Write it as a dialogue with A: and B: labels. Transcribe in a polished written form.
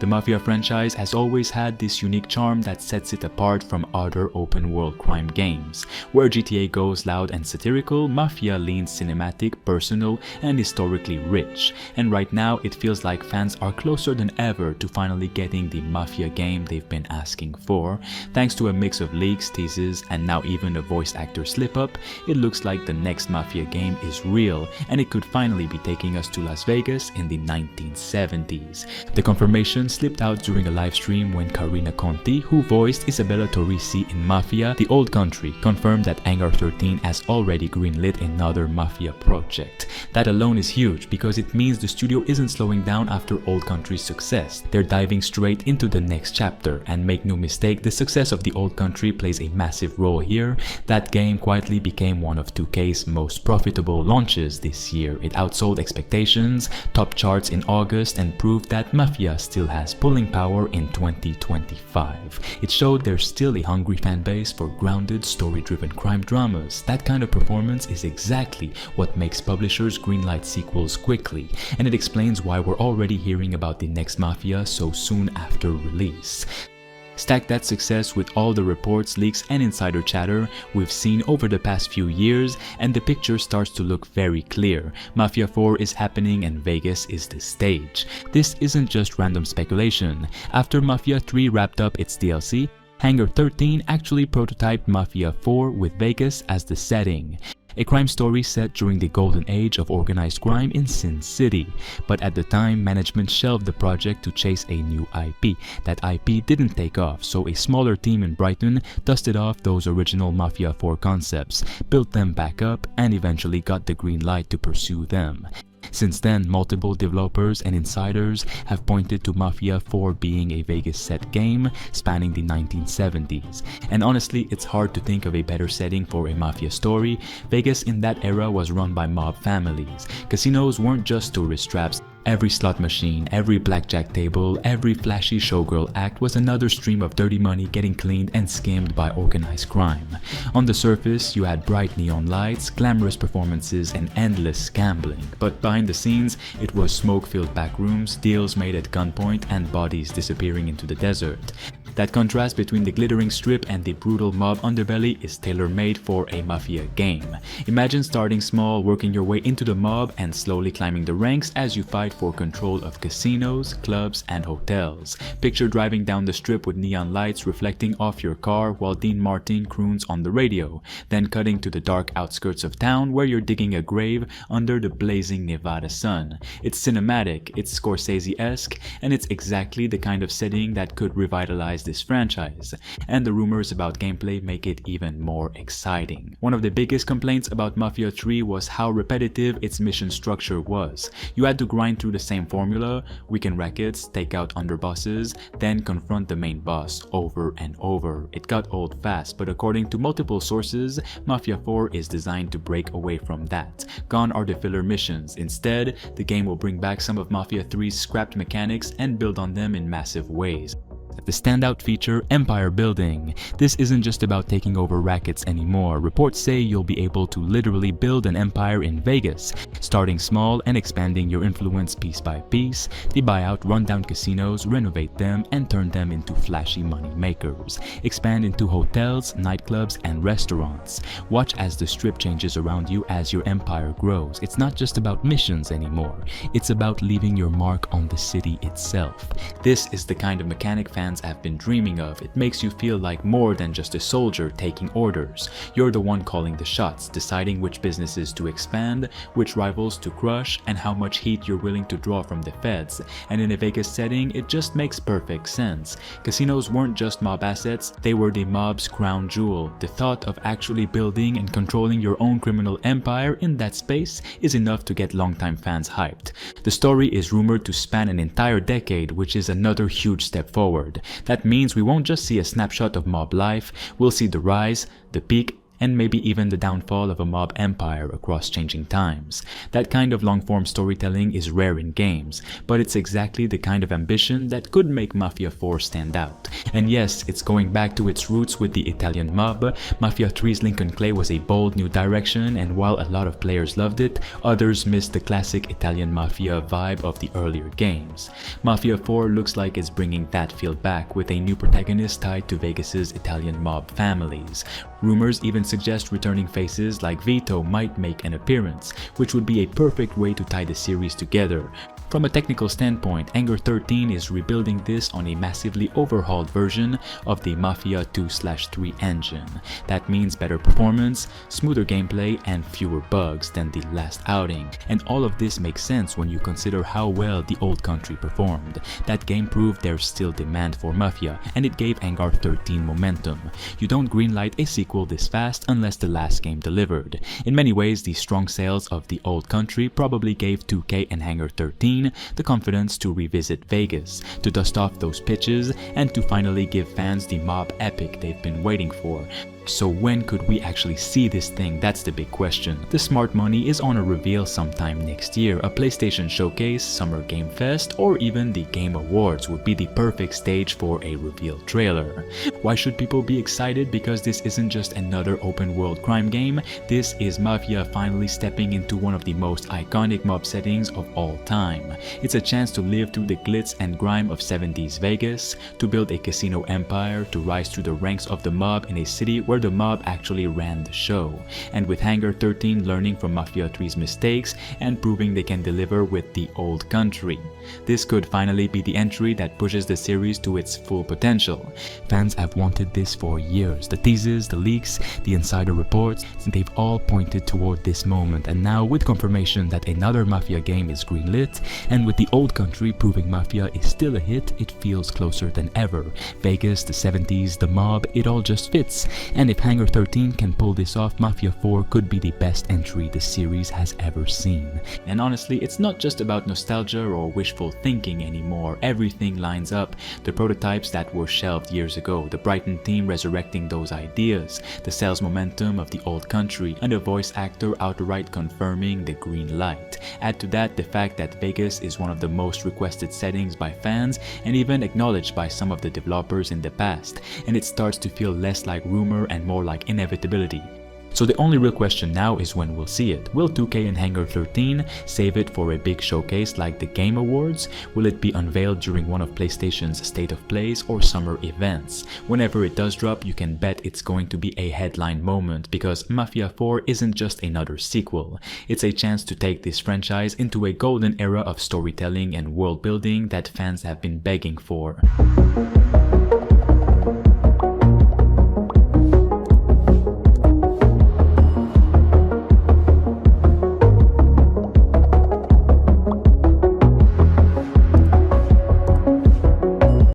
A: Mafia franchise has always had this unique charm that sets it apart from other open-world crime games. Where GTA goes loud and satirical, Mafia leans cinematic, personal, and historically rich. And right now, it feels like fans are closer than ever to finally getting the Mafia game they've been asking for. Thanks to a mix of leaks, teases, and now even a voice actor slip-up, it looks like the next Mafia game is real, and it could finally be taking us to Las Vegas in the 1970s. The confirmation slipped out during a live stream when Karina Conti, who voiced Isabella Torrisi in Mafia: The Old Country, confirmed that Hangar 13 has already greenlit another Mafia project. That alone is huge because it means the studio isn't slowing down after Old Country's success. They're diving straight into the next chapter, and make no mistake, the success of The Old Country plays a massive role here. That game quietly became one of 2K's most profitable launches this year. It outsold expectations, topped charts in August, and proved that Mafia still has pulling power in 2025. It showed there's still a hungry fan base for grounded, story-driven crime dramas. That kind of performance is exactly what makes publishers greenlight sequels quickly, and it explains why we're already hearing about the next Mafia so soon after release. Stack that success with all the reports, leaks, and insider chatter we've seen over the past few years, and the picture starts to look very clear. Mafia 4 is happening and Vegas is the stage. This isn't just random speculation. After Mafia 3 wrapped up its DLC, Hangar 13 actually prototyped Mafia 4 with Vegas as the setting. A crime story set during the golden age of organized crime in Sin City. But at the time, management shelved the project to chase a new IP. That IP didn't take off, so a smaller team in Brighton dusted off those original Mafia 4 concepts, built them back up, and eventually got the green light to pursue them. Since then, multiple developers and insiders have pointed to Mafia 4 being a Vegas-set game spanning the 1970s. And honestly, it's hard to think of a better setting for a Mafia story. Vegas in that era was run by mob families. Casinos weren't just tourist traps. Every slot machine, every blackjack table, every flashy showgirl act was another stream of dirty money getting cleaned and skimmed by organized crime. On the surface, you had bright neon lights, glamorous performances, and endless gambling. But behind the scenes, it was smoke-filled back rooms, deals made at gunpoint, and bodies disappearing into the desert. That contrast between the glittering strip and the brutal mob underbelly is tailor-made for a Mafia game. Imagine starting small, working your way into the mob, and slowly climbing the ranks as you fight for control of casinos, clubs, and hotels. Picture driving down the strip with neon lights reflecting off your car while Dean Martin croons on the radio, then cutting to the dark outskirts of town where you're digging a grave under the blazing Nevada sun. It's cinematic, it's Scorsese-esque, and it's exactly the kind of setting that could revitalize this franchise, and the rumors about gameplay make it even more exciting. One of the biggest complaints about Mafia 3 was how repetitive its mission structure was. You had to grind through the same formula, weaken rackets, take out underbosses, then confront the main boss over and over. It got old fast, but according to multiple sources, Mafia 4 is designed to break away from that. Gone are the filler missions. Instead, the game will bring back some of Mafia 3's scrapped mechanics and build on them in massive ways. The standout feature, empire building. This isn't just about taking over rackets anymore. Reports say you'll be able to literally build an empire in Vegas, starting small and expanding your influence piece by piece. They buy out rundown casinos, renovate them, and turn them into flashy money makers. Expand into hotels, nightclubs, and restaurants. Watch as the strip changes around you as your empire grows. It's not just about missions anymore. It's about leaving your mark on the city itself. This is the kind of mechanic fans have been dreaming of. It makes you feel like more than just a soldier taking orders. You're the one calling the shots, deciding which businesses to expand, which rivals to crush, and how much heat you're willing to draw from the feds. And in a Vegas setting, it just makes perfect sense. Casinos weren't just mob assets, they were the mob's crown jewel. The thought of actually building and controlling your own criminal empire in that space is enough to get longtime fans hyped. The story is rumored to span an entire decade, which is another huge step forward. That means we won't just see a snapshot of mob life, we'll see the rise, the peak, and maybe even the downfall of a mob empire across changing times. That kind of long-form storytelling is rare in games, but it's exactly the kind of ambition that could make Mafia 4 stand out. And yes, it's going back to its roots with the Italian mob. Mafia 3's Lincoln Clay was a bold new direction, and while a lot of players loved it, others missed the classic Italian Mafia vibe of the earlier games. Mafia 4 looks like it's bringing that feel back with a new protagonist tied to Vegas's Italian mob families. Rumors even suggest returning faces like Vito might make an appearance, which would be a perfect way to tie the series together. From a technical standpoint, Hangar 13 is rebuilding this on a massively overhauled version of the Mafia 2/3 engine. That means better performance, smoother gameplay, and fewer bugs than the last outing. And all of this makes sense when you consider how well the old country performed. That game proved there's still demand for Mafia, and it gave Hangar 13 momentum. You don't greenlight a sequel this fast unless the last game delivered. In many ways, the strong sales of the old country probably gave 2K and Hangar 13 the confidence to revisit Vegas, to dust off those pitches, and to finally give fans the mob epic they've been waiting for. So when could we actually see this thing? That's the big question. The smart money is on a reveal sometime next year. A PlayStation Showcase, Summer Game Fest, or even the Game Awards would be the perfect stage for a reveal trailer. Why should people be excited? Because this isn't just another open world crime game. This is Mafia finally stepping into one of the most iconic mob settings of all time. It's a chance to live through the glitz and grime of 70s Vegas, to build a casino empire, to rise through the ranks of the mob in a city where the mob actually ran the show. And with Hangar 13 learning from Mafia 3's mistakes and proving they can deliver with the old country, this could finally be the entry that pushes the series to its full potential. Fans have wanted this for years. The teases, the leaks, the insider reports, they've all pointed toward this moment, and now with confirmation that another Mafia game is greenlit, and with the old country proving Mafia is still a hit, it feels closer than ever. Vegas, the 70s, the mob, it all just fits. And if Hangar 13 can pull this off, Mafia 4 could be the best entry the series has ever seen. And honestly, it's not just about nostalgia or wishful thinking anymore. Everything lines up. The prototypes that were shelved years ago, the Brighton team resurrecting those ideas, the sales momentum of the old country, and a voice actor outright confirming the green light. Add to that the fact that Vegas is one of the most requested settings by fans and even acknowledged by some of the developers in the past, and it starts to feel less like rumor and more like inevitability. So the only real question now is when we'll see it. Will 2K and Hangar 13 save it for a big showcase like the Game Awards? Will it be unveiled during one of PlayStation's State of Plays or summer events? Whenever it does drop, you can bet it's going to be a headline moment, because Mafia 4 isn't just another sequel. It's a chance to take this franchise into a golden era of storytelling and world building that fans have been begging for.